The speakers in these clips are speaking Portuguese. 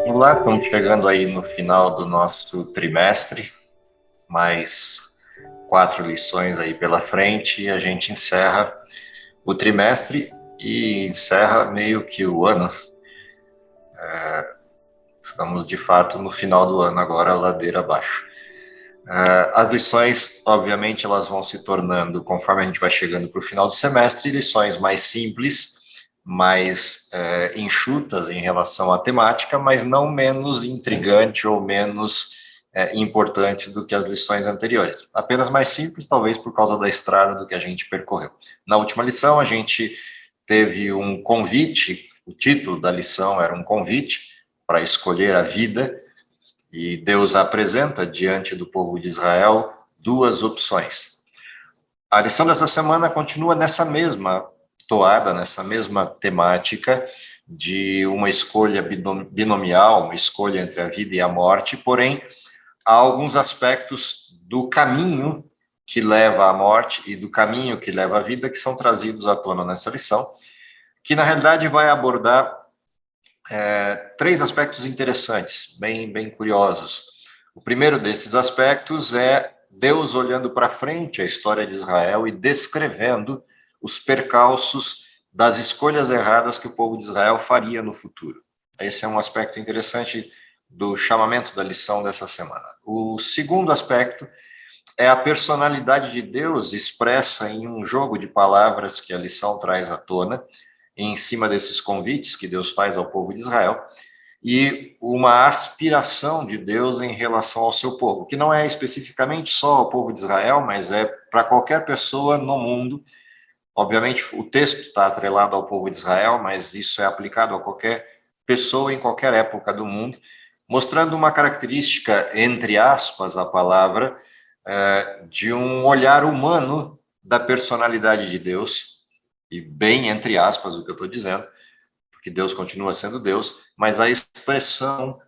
Olá, estamos chegando aí no final do nosso trimestre, mais 4 lições aí pela frente e a gente encerra o trimestre e encerra meio que o ano. Estamos de fato no final do ano agora, ladeira abaixo. As lições, obviamente, elas vão se tornando, conforme a gente vai chegando para o final do semestre, lições mais simples, mais enxutas em relação à temática, mas não menos intrigante ou menos importantes do que as lições anteriores. Apenas mais simples, talvez por causa da estrada do que a gente percorreu. Na última lição, a gente teve um convite, o título da lição era um convite para escolher a vida, e Deus apresenta diante do povo de Israel duas opções. A lição dessa semana continua nessa mesma toada, nessa mesma temática de uma escolha binomial, uma escolha entre a vida e a morte, porém, há alguns aspectos do caminho que leva à morte e do caminho que leva à vida que são trazidos à tona nessa lição, que na realidade vai abordar três aspectos interessantes, bem curiosos. O primeiro desses aspectos é Deus olhando para frente a história de Israel e descrevendo os percalços das escolhas erradas que o povo de Israel faria no futuro. Esse é um aspecto interessante do chamamento da lição dessa semana. O segundo aspecto é a personalidade de Deus expressa em um jogo de palavras que a lição traz à tona, em cima desses convites que Deus faz ao povo de Israel, e uma aspiração de Deus em relação ao seu povo, que não é especificamente só ao povo de Israel, mas é para qualquer pessoa no mundo. Obviamente, o texto está atrelado ao povo de Israel, mas isso é aplicado a qualquer pessoa em qualquer época do mundo, mostrando uma característica, entre aspas, a palavra, de um olhar humano da personalidade de Deus, e bem entre aspas o que eu estou dizendo, porque Deus continua sendo Deus, mas a expressão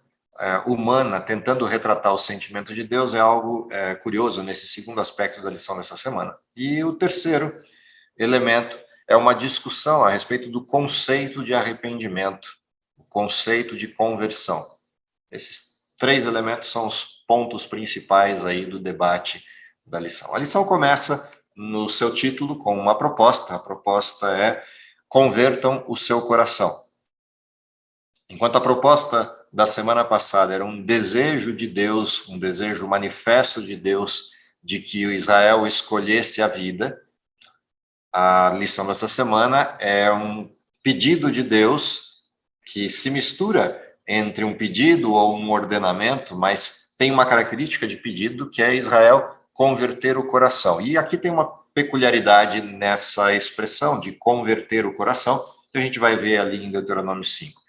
humana tentando retratar o sentimento de Deus é algo curioso nesse segundo aspecto da lição dessa semana. E o terceiro elemento é uma discussão a respeito do conceito de arrependimento, o conceito de conversão. Esses três elementos são os pontos principais aí do debate da lição. A lição começa no seu título com uma proposta. A proposta é: convertam o seu coração. Enquanto a proposta da semana passada era um desejo de Deus, um desejo manifesto de Deus de que o Israel escolhesse a vida, a lição dessa semana é um pedido de Deus que se mistura entre um pedido ou um ordenamento, mas tem uma característica de pedido que é Israel converter o coração. E aqui tem uma peculiaridade nessa expressão de converter o coração, que a gente vai ver ali em Deuteronômio 5.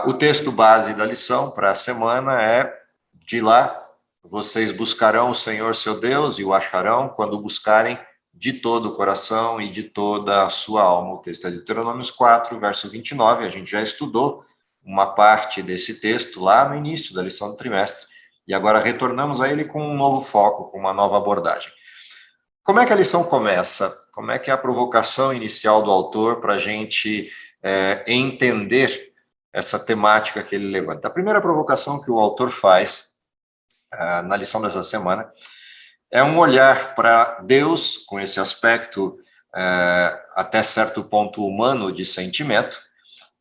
O texto base da lição para a semana é: de lá vocês buscarão o Senhor seu Deus e o acharão quando buscarem de todo o coração e de toda a sua alma. O texto é Deuteronômio 4, verso 29, a gente já estudou uma parte desse texto lá no início da lição do trimestre, e agora retornamos a ele com um novo foco, com uma nova abordagem. Como é que a lição começa? Como é que é a provocação inicial do autor para a gente entender essa temática que ele levanta? A primeira provocação que o autor faz na lição dessa semana é um olhar para Deus, com esse aspecto até certo ponto humano de sentimento.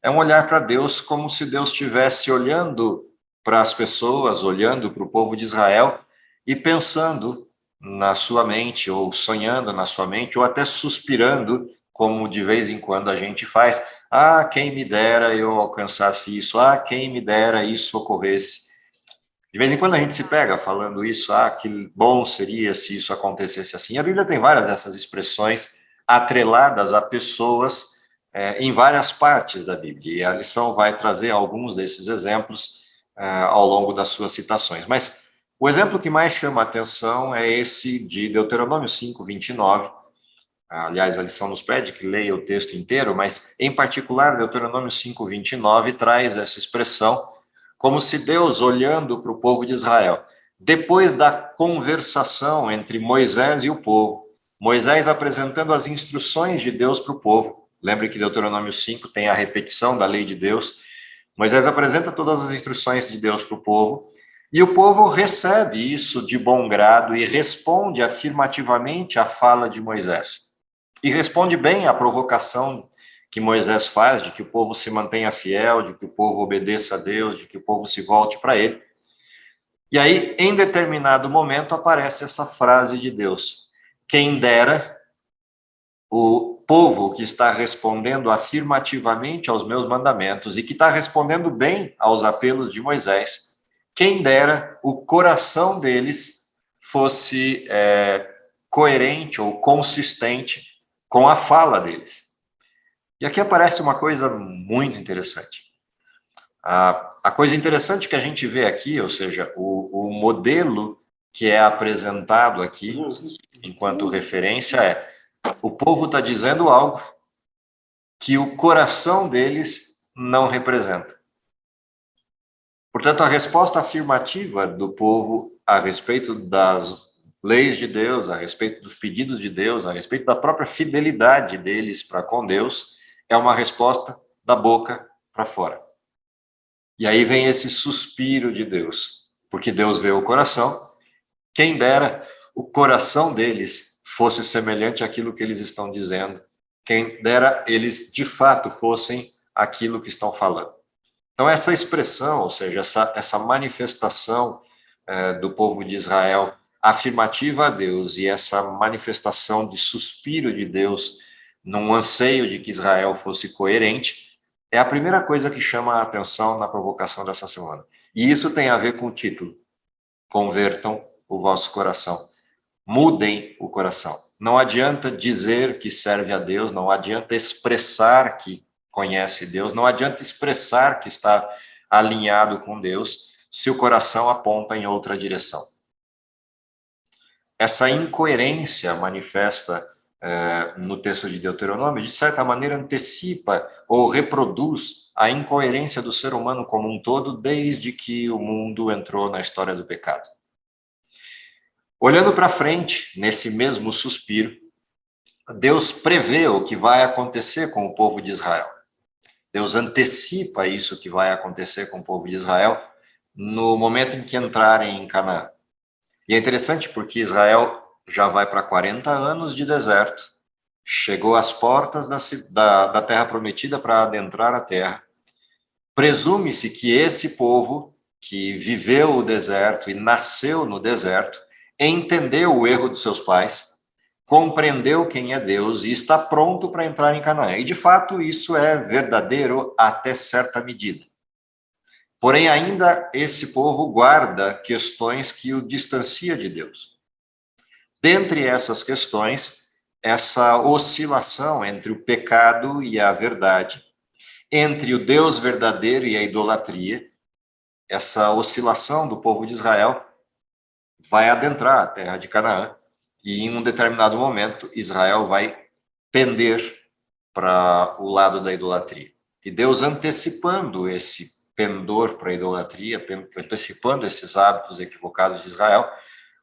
É um olhar para Deus como se Deus estivesse olhando para as pessoas, olhando para o povo de Israel e pensando na sua mente, ou sonhando na sua mente, ou até suspirando, como de vez em quando a gente faz: ah, quem me dera eu alcançasse isso, ah, quem me dera isso ocorresse. De vez em quando a gente se pega falando isso: ah, que bom seria se isso acontecesse assim. A Bíblia tem várias dessas expressões atreladas a pessoas em várias partes da Bíblia, e a lição vai trazer alguns desses exemplos ao longo das suas citações. Mas o exemplo que mais chama a atenção é esse de Deuteronômio 5, 29. Aliás, a lição nos pede que leia o texto inteiro, mas, em particular, Deuteronômio 5, 29 traz essa expressão como se Deus, olhando para o povo de Israel, depois da conversação entre Moisés e o povo, Moisés apresentando as instruções de Deus para o povo. Lembre que Deuteronômio 5 tem a repetição da lei de Deus. Moisés apresenta todas as instruções de Deus para o povo, e o povo recebe isso de bom grado e responde afirmativamente à fala de Moisés. E responde bem à provocação que Moisés faz, de que o povo se mantenha fiel, de que o povo obedeça a Deus, de que o povo se volte para ele. E aí, em determinado momento, aparece essa frase de Deus: quem dera o povo que está respondendo afirmativamente aos meus mandamentos e que está respondendo bem aos apelos de Moisés, quem dera o coração deles fosse coerente ou consistente com a fala deles. E aqui aparece uma coisa muito interessante. A coisa interessante que a gente vê aqui, ou seja, o modelo que é apresentado aqui, enquanto referência, é: o povo está dizendo algo que o coração deles não representa. Portanto, a resposta afirmativa do povo a respeito das leis de Deus, a respeito dos pedidos de Deus, a respeito da própria fidelidade deles para com Deus, é uma resposta da boca para fora. E aí vem esse suspiro de Deus, porque Deus vê o coração. Quem dera o coração deles fosse semelhante àquilo que eles estão dizendo. Quem dera eles, de fato, fossem aquilo que estão falando. Então, essa expressão, ou seja, essa manifestação do povo de Israel afirmativa a Deus e essa manifestação de suspiro de Deus num anseio de que Israel fosse coerente, é a primeira coisa que chama a atenção na provocação dessa semana. E isso tem a ver com o título: convertam o vosso coração. Mudem o coração. Não adianta dizer que serve a Deus, não adianta expressar que conhece Deus, não adianta expressar que está alinhado com Deus, se o coração aponta em outra direção. Essa incoerência manifesta no texto de Deuteronômio, de certa maneira, antecipa ou reproduz a incoerência do ser humano como um todo desde que o mundo entrou na história do pecado. Olhando para frente, nesse mesmo suspiro, Deus prevê o que vai acontecer com o povo de Israel. Deus antecipa isso que vai acontecer com o povo de Israel no momento em que entrarem em Canaã. E é interessante porque Israel já vai para 40 anos de deserto, chegou às portas da terra prometida para adentrar a terra. Presume-se que esse povo que viveu o deserto e nasceu no deserto entendeu o erro dos seus pais, compreendeu quem é Deus e está pronto para entrar em Canaã. E, de fato, isso é verdadeiro até certa medida. Porém, ainda esse povo guarda questões que o distancia de Deus. Dentre essas questões, essa oscilação entre o pecado e a verdade, entre o Deus verdadeiro e a idolatria, essa oscilação do povo de Israel vai adentrar a terra de Canaã e, em um determinado momento, Israel vai pender para o lado da idolatria. E Deus, antecipando esse pendor para a idolatria, antecipando esses hábitos equivocados de Israel,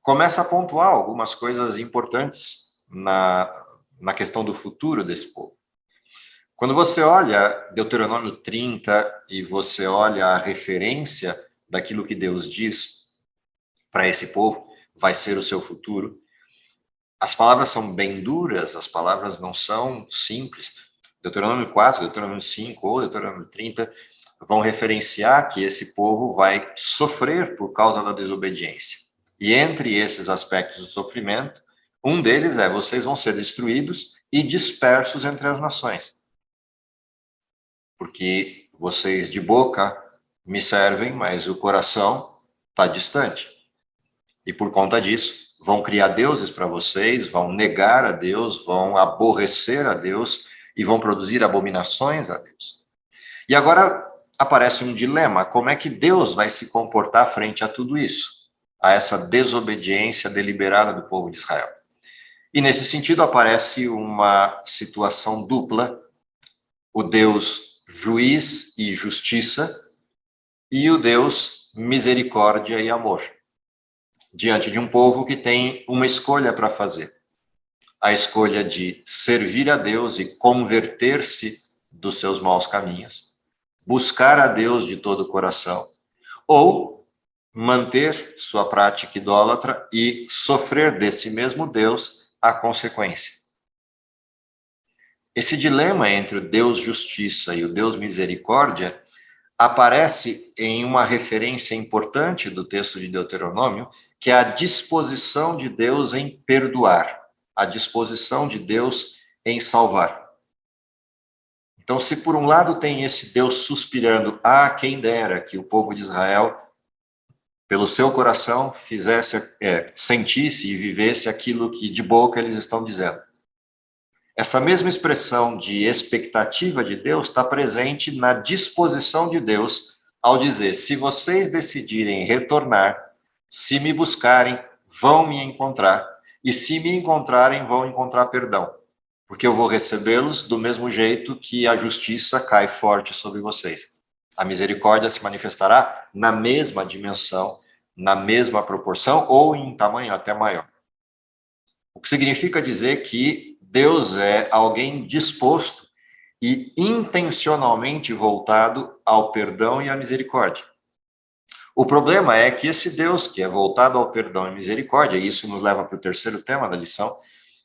começa a pontuar algumas coisas importantes na questão do futuro desse povo. Quando você olha Deuteronômio 30 e você olha a referência daquilo que Deus diz para esse povo, vai ser o seu futuro, as palavras são bem duras, as palavras não são simples. Deuteronômio 4, Deuteronômio 5 ou Deuteronômio 30 vão referenciar que esse povo vai sofrer por causa da desobediência. E entre esses aspectos do sofrimento, um deles é: vocês vão ser destruídos e dispersos entre as nações. Porque vocês de boca me servem, mas o coração está distante. E por conta disso, vão criar deuses para vocês, vão negar a Deus, vão aborrecer a Deus e vão produzir abominações a Deus. E agora aparece um dilema: como é que Deus vai se comportar frente a tudo isso? A essa desobediência deliberada do povo de Israel. E nesse sentido aparece uma situação dupla: o Deus juiz e justiça e o Deus misericórdia e amor, diante de um povo que tem uma escolha para fazer. a escolha de servir a Deus e converter-se dos seus maus caminhos, buscar a Deus de todo o coração, ou manter sua prática idólatra e sofrer desse mesmo Deus a consequência. Esse dilema entre o Deus justiça e o Deus misericórdia aparece em uma referência importante do texto de Deuteronômio, que é a disposição de Deus em perdoar, a disposição de Deus em salvar. Então, se por um lado tem esse Deus suspirando, quem dera que o povo de Israel, pelo seu coração, sentisse e vivesse aquilo que de boca eles estão dizendo. Essa mesma expressão de expectativa de Deus está presente na disposição de Deus ao dizer: se vocês decidirem retornar, se me buscarem, vão me encontrar, e se me encontrarem, vão encontrar perdão, porque eu vou recebê-los do mesmo jeito que a justiça cai forte sobre vocês. A misericórdia se manifestará na mesma dimensão, na mesma proporção ou em tamanho até maior. O que significa dizer que Deus é alguém disposto e intencionalmente voltado ao perdão e à misericórdia. O problema é que esse Deus que é voltado ao perdão e misericórdia, e isso nos leva para o terceiro tema da lição,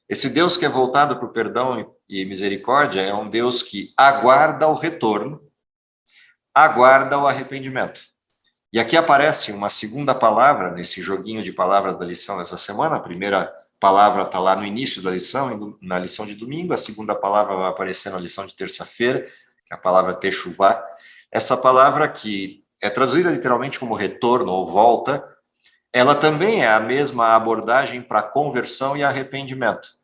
esse Deus que é voltado para o perdão e misericórdia é um Deus que aguarda o retorno, aguarda o arrependimento. E aqui aparece uma segunda palavra nesse joguinho de palavras da lição dessa semana. A primeira palavra está lá no início da lição, na lição de domingo. A segunda palavra vai aparecer na lição de terça-feira, que é a palavra techuvá. Essa palavra, que é traduzida literalmente como retorno ou volta, ela também é a mesma abordagem para conversão e arrependimento.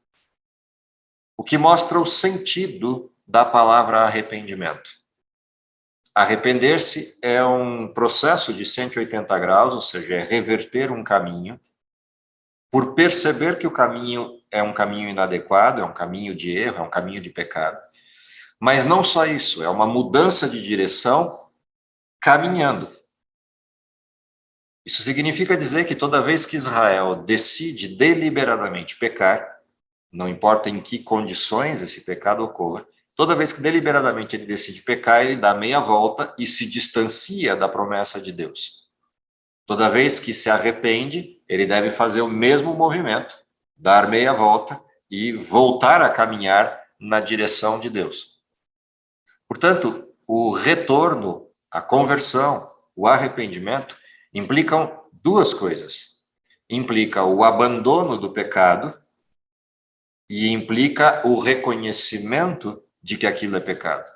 O que mostra o sentido da palavra arrependimento. Arrepender-se é um processo de 180 graus, ou seja, é reverter um caminho, por perceber que o caminho é um caminho inadequado, é um caminho de erro, é um caminho de pecado. Mas não só isso, é uma mudança de direção caminhando. Isso significa dizer que toda vez que Israel decide deliberadamente pecar, não importa em que condições esse pecado ocorra, toda vez que deliberadamente ele decide pecar, ele dá meia volta e se distancia da promessa de Deus. Toda vez que se arrepende, ele deve fazer o mesmo movimento, dar meia volta e voltar a caminhar na direção de Deus. Portanto, o retorno, a conversão, o arrependimento implicam duas coisas. Implica o abandono do pecado e implica o reconhecimento de que aquilo é pecado.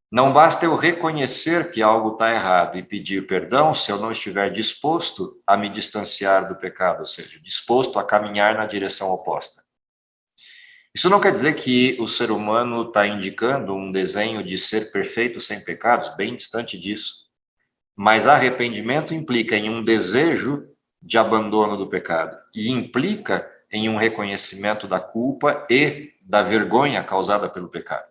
Não basta eu reconhecer que algo está errado e pedir perdão se eu não estiver disposto a me distanciar do pecado, ou seja, disposto a caminhar na direção oposta. Isso não quer dizer que o ser humano está indicando um desenho de ser perfeito sem pecados, bem distante disso. Mas arrependimento implica em um desejo de abandono do pecado e implica em um reconhecimento da culpa e da vergonha causada pelo pecado.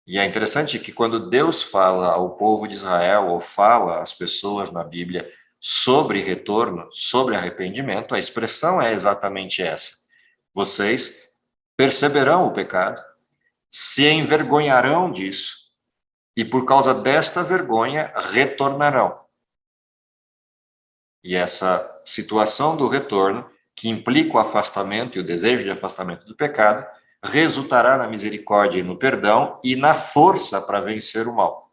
E é interessante que quando Deus fala ao povo de Israel, ou fala às pessoas na Bíblia sobre retorno, sobre arrependimento, a expressão é exatamente essa. Vocês perceberão o pecado, se envergonharão disso, e por causa desta vergonha retornarão. E essa situação do retorno, que implica o afastamento e o desejo de afastamento do pecado, resultará na misericórdia e no perdão e na força para vencer o mal.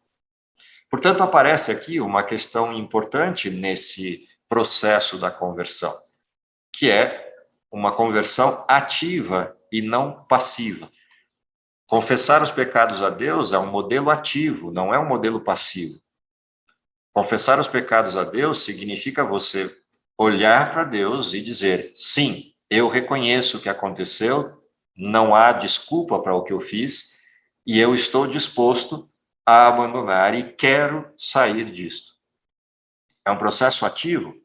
Portanto, aparece aqui uma questão importante nesse processo da conversão, que é uma conversão ativa e não passiva. Confessar os pecados a Deus é um modelo ativo, não é um modelo passivo. Confessar os pecados a Deus significa você olhar para Deus e dizer: sim, eu reconheço o que aconteceu, não há desculpa para o que eu fiz, e eu estou disposto a abandonar e quero sair disto. É um processo ativo.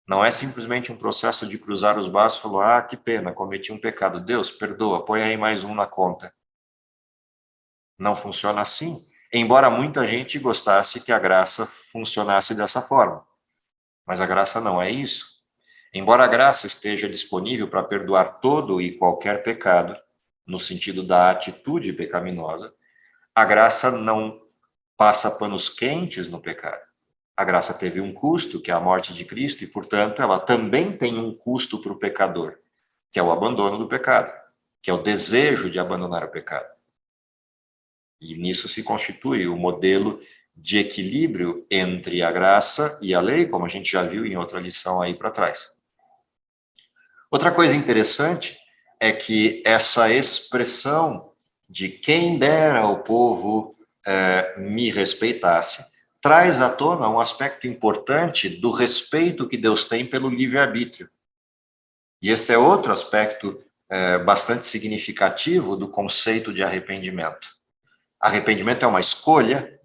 Não é simplesmente um processo de cruzar os braços e falar: que pena, cometi um pecado. Deus, perdoa, põe aí mais um na conta. Não funciona assim. Embora muita gente gostasse que a graça funcionasse dessa forma. Mas a graça não é isso. Embora a graça esteja disponível para perdoar todo e qualquer pecado, no sentido da atitude pecaminosa, a graça não passa panos quentes no pecado. A graça teve um custo, que é a morte de Cristo, e, portanto, ela também tem um custo para o pecador, que é o abandono do pecado, que é o desejo de abandonar o pecado. E nisso se constitui o modelo de equilíbrio entre a graça e a lei, como a gente já viu em outra lição aí para trás. Outra coisa interessante é que essa expressão de quem dera o povo me respeitasse, traz à tona um aspecto importante do respeito que Deus tem pelo livre-arbítrio. E esse é outro aspecto bastante significativo do conceito de arrependimento. Arrependimento é uma escolha.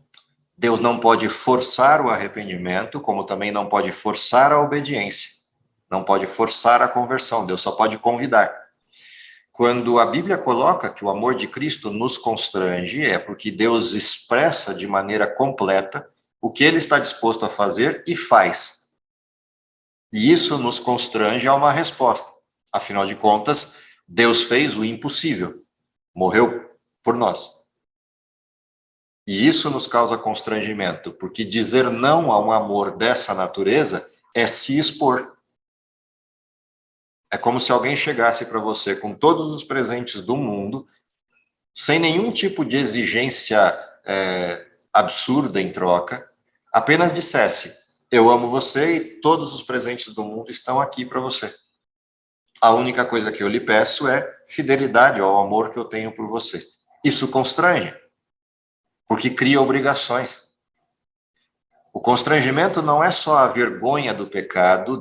Deus não pode forçar o arrependimento, como também não pode forçar a obediência. Não pode forçar a conversão, Deus só pode convidar. Quando a Bíblia coloca que o amor de Cristo nos constrange, é porque Deus expressa de maneira completa o que ele está disposto a fazer e faz. E isso nos constrange a uma resposta. Afinal de contas, Deus fez o impossível, morreu por nós. E isso nos causa constrangimento, porque dizer não a um amor dessa natureza é se expor. É como se alguém chegasse para você com todos os presentes do mundo, sem nenhum tipo de exigência absurda em troca, apenas dissesse: eu amo você e todos os presentes do mundo estão aqui para você. A única coisa que eu lhe peço é fidelidade ao amor que eu tenho por você. Isso constrange, porque cria obrigações. O constrangimento não é só a vergonha do pecado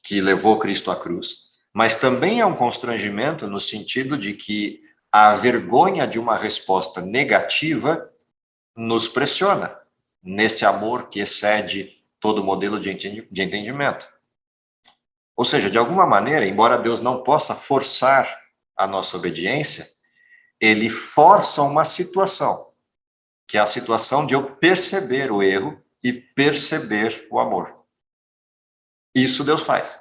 que levou Cristo à cruz, mas também é um constrangimento no sentido de que a vergonha de uma resposta negativa nos pressiona nesse amor que excede todo modelo de entendimento. Ou seja, de alguma maneira, embora Deus não possa forçar a nossa obediência, ele força uma situação, que é a situação de eu perceber o erro e perceber o amor. Isso Deus faz.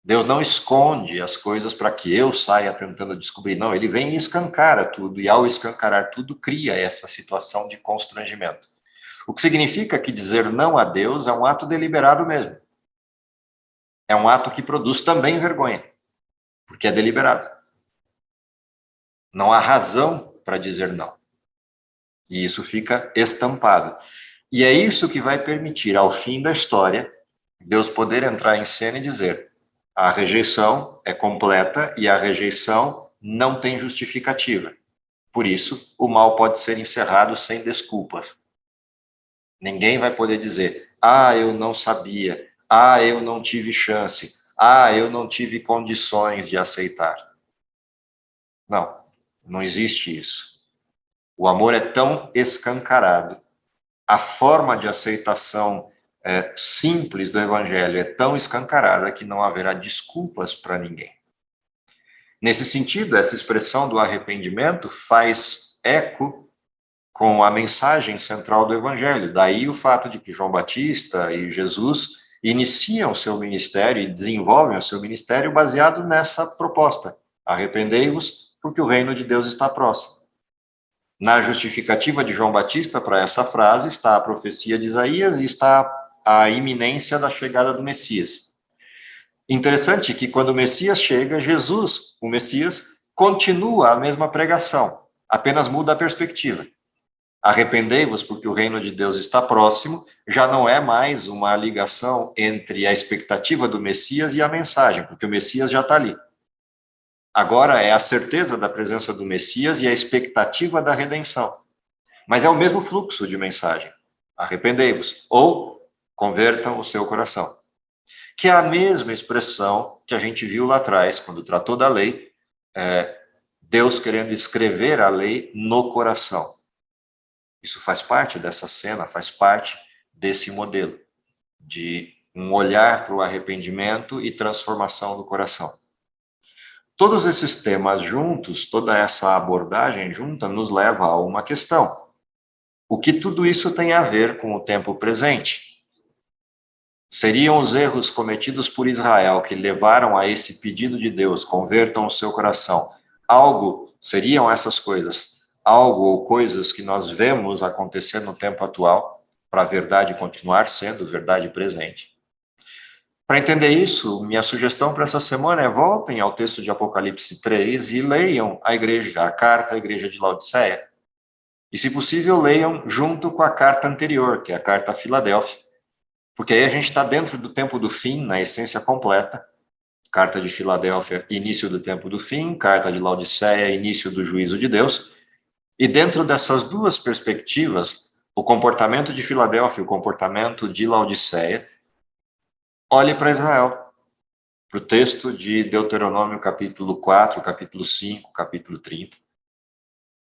Deus não esconde as coisas para que eu saia tentando descobrir. Não, ele vem e escancara tudo. E ao escancarar tudo, cria essa situação de constrangimento. O que significa que dizer não a Deus é um ato deliberado mesmo. É um ato que produz também vergonha, porque é deliberado. Não há razão para dizer não. E isso fica estampado. E é isso que vai permitir, ao fim da história, Deus poder entrar em cena e dizer: a rejeição é completa e a rejeição não tem justificativa. Por isso, o mal pode ser encerrado sem desculpas. Ninguém vai poder dizer: ah, eu não sabia, ah, eu não tive chance, ah, eu não tive condições de aceitar. Não, não existe isso. O amor é tão escancarado, a forma de aceitação simples do Evangelho é tão escancarada que não haverá desculpas para ninguém. Nesse sentido, essa expressão do arrependimento faz eco com a mensagem central do Evangelho. Daí o fato de que João Batista e Jesus iniciam o seu ministério e desenvolvem o seu ministério baseado nessa proposta: arrependei-vos, porque o reino de Deus está próximo. Na justificativa de João Batista para essa frase está a profecia de Isaías e está a iminência da chegada do Messias. Interessante que quando o Messias chega, Jesus, o Messias, continua a mesma pregação, apenas muda a perspectiva. Arrependei-vos porque o reino de Deus está próximo, já não é mais uma ligação entre a expectativa do Messias e a mensagem, porque o Messias já está ali. Agora é a certeza da presença do Messias e a expectativa da redenção. Mas é o mesmo fluxo de mensagem. Arrependei-vos, ou convertam o seu coração. Que é a mesma expressão que a gente viu lá atrás, quando tratou da lei, Deus querendo escrever a lei no coração. Isso faz parte dessa cena, faz parte desse modelo de um olhar para o arrependimento e transformação do coração. Todos esses temas juntos, toda essa abordagem junta, nos leva a uma questão: o que tudo isso tem a ver com o tempo presente? Seriam os erros cometidos por Israel que levaram a esse pedido de Deus, convertam o seu coração. Seriam essas coisas, algo ou coisas que nós vemos acontecer no tempo atual, para a verdade continuar sendo verdade presente. Para entender isso, minha sugestão para essa semana é voltem ao texto de Apocalipse 3 e leiam a carta à igreja de Laodiceia. E, se possível, leiam junto com a carta anterior, que é a carta a Filadélfia, porque aí a gente está dentro do tempo do fim, na essência completa. Carta de Filadélfia, início do tempo do fim, carta de Laodiceia, início do juízo de Deus. E dentro dessas duas perspectivas, o comportamento de Filadélfia e o comportamento de Laodiceia, olhe para Israel, para o texto de Deuteronômio capítulo 4, capítulo 5, capítulo 30,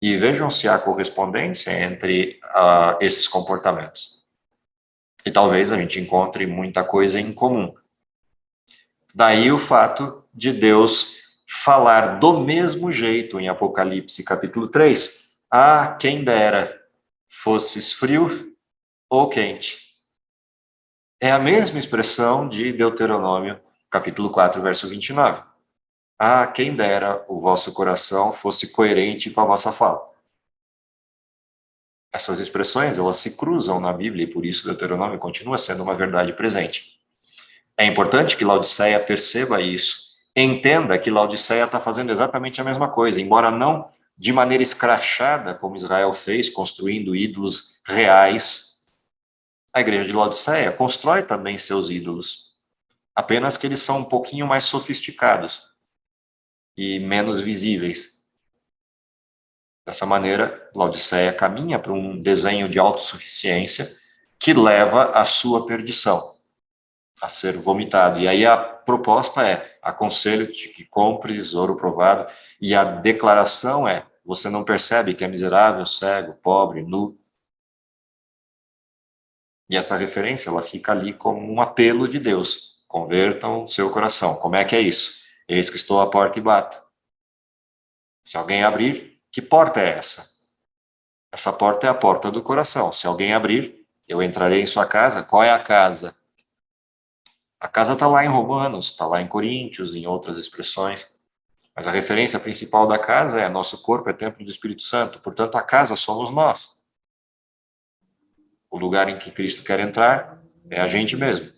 e vejam se há correspondência entre esses comportamentos. E talvez a gente encontre muita coisa em comum. Daí o fato de Deus falar do mesmo jeito em Apocalipse capítulo 3, quem dera fosses frio ou quente. É a mesma expressão de Deuteronômio, capítulo 4, verso 29. Quem dera o vosso coração fosse coerente com a vossa fala. Essas expressões, elas se cruzam na Bíblia e por isso Deuteronômio continua sendo uma verdade presente. É importante que Laodiceia perceba isso. Entenda que Laodiceia está fazendo exatamente a mesma coisa, embora não de maneira escrachada, como Israel fez, construindo ídolos reais. A igreja de Laodiceia constrói também seus ídolos, apenas que eles são um pouquinho mais sofisticados e menos visíveis. Dessa maneira, Laodiceia caminha para um desenho de autossuficiência que leva à sua perdição, a ser vomitado. E aí a proposta é: aconselho-te que compres ouro provado, e a declaração é: você não percebe que é miserável, cego, pobre, nu? E essa referência, ela fica ali como um apelo de Deus. Convertam o seu coração. Como é que é isso? Eis que estou à porta e bato. Se alguém abrir, que porta é essa? Essa porta é a porta do coração. Se alguém abrir, eu entrarei em sua casa. Qual é a casa? A casa está lá em Romanos, está lá em Coríntios, em outras expressões. Mas a referência principal da casa é: nosso corpo é templo do Espírito Santo. Portanto, a casa somos nós. O lugar em que Cristo quer entrar é a gente mesmo.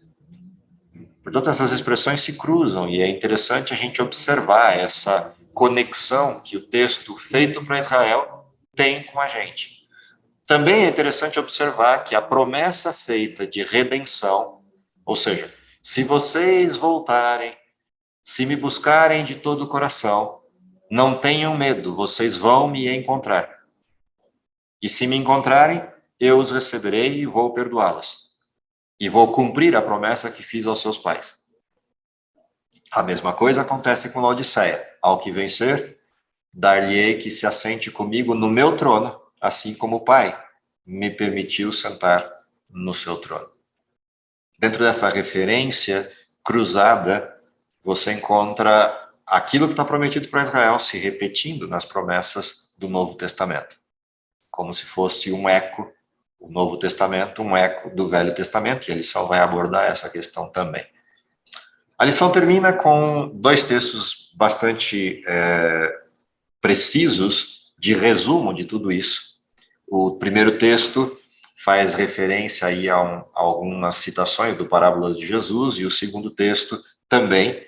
Portanto, essas expressões se cruzam e é interessante a gente observar essa conexão que o texto feito para Israel tem com a gente. Também é interessante observar que a promessa feita de redenção, ou seja, se vocês voltarem, se me buscarem de todo o coração, não tenham medo, vocês vão me encontrar. E se me encontrarem, eu os receberei e vou perdoá-los. E vou cumprir a promessa que fiz aos seus pais. A mesma coisa acontece com Laodiceia. Ao que vencer, dar-lhe-ei que se assente comigo no meu trono, assim como o Pai me permitiu sentar no seu trono. Dentro dessa referência cruzada, você encontra aquilo que está prometido para Israel se repetindo nas promessas do Novo Testamento, como se fosse um eco. O Novo Testamento, um eco do Velho Testamento, e a lição vai abordar essa questão também. A lição termina com dois textos bastante precisos de resumo de tudo isso. O primeiro texto faz referência aí a algumas citações do Parábolas de Jesus, e o segundo texto também,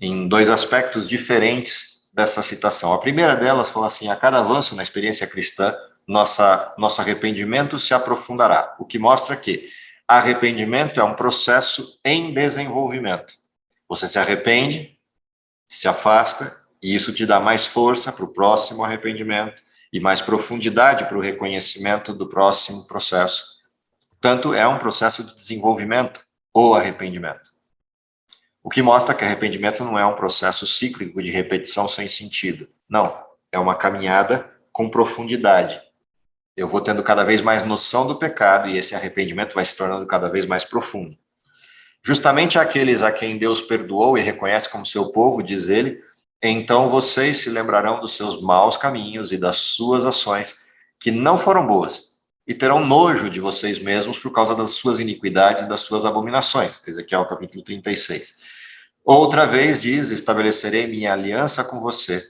em dois aspectos diferentes dessa citação. A primeira delas fala assim: a cada avanço na experiência cristã, nosso arrependimento se aprofundará, o que mostra que arrependimento é um processo em desenvolvimento. Você se arrepende, se afasta, e isso te dá mais força para o próximo arrependimento e mais profundidade para o reconhecimento do próximo processo. Portanto, é um processo de desenvolvimento, o arrependimento. O que mostra que arrependimento não é um processo cíclico de repetição sem sentido. Não, é uma caminhada com profundidade. Eu vou tendo cada vez mais noção do pecado e esse arrependimento vai se tornando cada vez mais profundo. Justamente aqueles a quem Deus perdoou e reconhece como seu povo, diz ele, então vocês se lembrarão dos seus maus caminhos e das suas ações que não foram boas, e terão nojo de vocês mesmos por causa das suas iniquidades e das suas abominações. Ezequiel capítulo 36. Outra vez diz, estabelecerei minha aliança com você,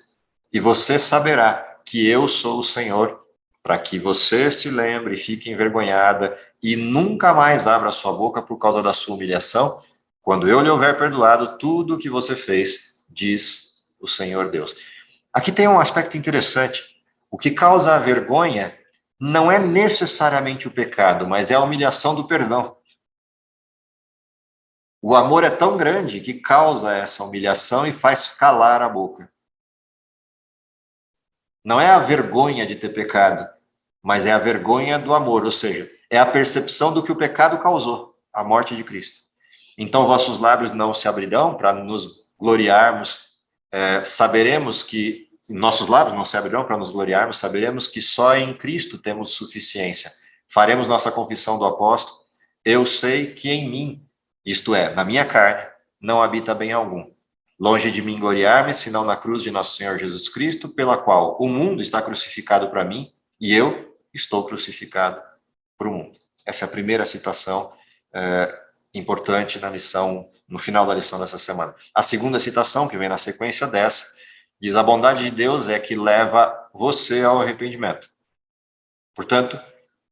e você saberá que eu sou o Senhor, para que você se lembre e fique envergonhada e nunca mais abra sua boca por causa da sua humilhação, quando eu lhe houver perdoado tudo o que você fez, diz o Senhor Deus. Aqui tem um aspecto interessante. O que causa a vergonha não é necessariamente o pecado, mas é a humilhação do perdão. O amor é tão grande que causa essa humilhação e faz calar a boca. Não é a vergonha de ter pecado, mas é a vergonha do amor, ou seja, é a percepção do que o pecado causou, a morte de Cristo. Então, vossos lábios não se abrirão para nos gloriarmos, saberemos que, nossos lábios não se abrirão para nos gloriarmos, saberemos que só em Cristo temos suficiência. Faremos nossa confissão do apóstolo, eu sei que em mim, isto é, na minha carne, não habita bem algum. Longe de mim gloriar-me, senão na cruz de nosso Senhor Jesus Cristo, pela qual o mundo está crucificado para mim e eu estou crucificado para o mundo. Essa é a primeira citação importante na lição, no final da lição dessa semana. A segunda citação, que vem na sequência dessa, diz: a bondade de Deus é que leva você ao arrependimento. Portanto,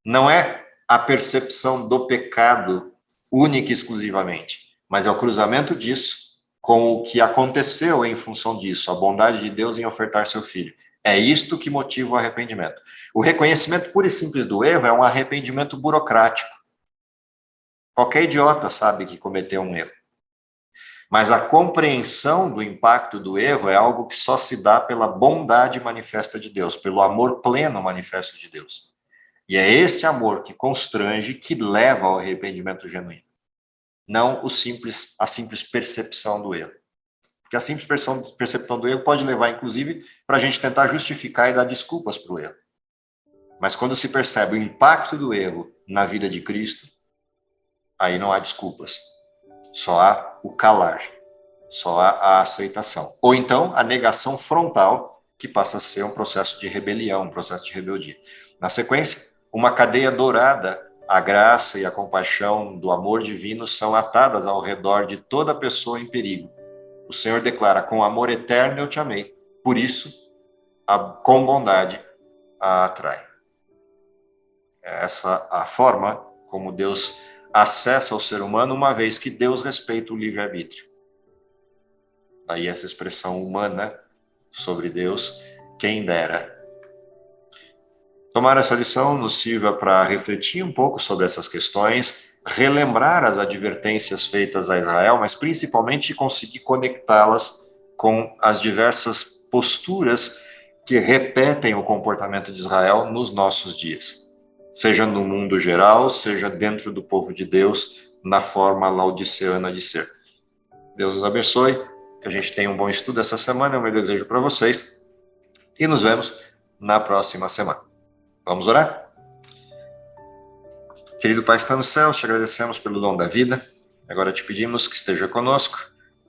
não é a percepção do pecado única e exclusivamente, mas é o cruzamento disso com o que aconteceu em função disso, a bondade de Deus em ofertar seu filho. É isto que motiva o arrependimento. O reconhecimento puro e simples do erro é um arrependimento burocrático. Qualquer idiota sabe que cometeu um erro. Mas a compreensão do impacto do erro é algo que só se dá pela bondade manifesta de Deus, pelo amor pleno manifesto de Deus. E é esse amor que constrange, que leva ao arrependimento genuíno. Não a simples percepção do erro. Porque a simples percepção do erro pode levar, inclusive, para a gente tentar justificar e dar desculpas para o erro. Mas quando se percebe o impacto do erro na vida de Cristo, aí não há desculpas. Só há o calar. Só há a aceitação. Ou então, a negação frontal, que passa a ser um processo de rebelião, um processo de rebeldia. Na sequência, uma cadeia dourada. A graça e a compaixão do amor divino são atadas ao redor de toda pessoa em perigo. O Senhor declara: com amor eterno eu te amei, por isso, com bondade a atrai. Essa é a forma como Deus acessa o ser humano, uma vez que Deus respeita o livre-arbítrio. Daí essa expressão humana sobre Deus, quem dera. Tomar essa lição nos sirva para refletir um pouco sobre essas questões, relembrar as advertências feitas a Israel, mas principalmente conseguir conectá-las com as diversas posturas que repetem o comportamento de Israel nos nossos dias. Seja no mundo geral, seja dentro do povo de Deus, na forma laodiceana de ser. Deus os abençoe, que a gente tenha um bom estudo essa semana, é o meu desejo para vocês, e nos vemos na próxima semana. Vamos orar? Querido Pai que está no céu, te agradecemos pelo dom da vida. Agora te pedimos que esteja conosco,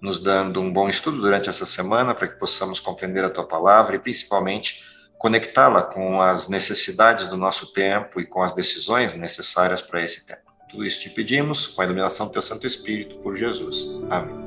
nos dando um bom estudo durante essa semana, para que possamos compreender a tua palavra e principalmente conectá-la com as necessidades do nosso tempo e com as decisões necessárias para esse tempo. Tudo isso te pedimos, com a iluminação do teu Santo Espírito, por Jesus. Amém.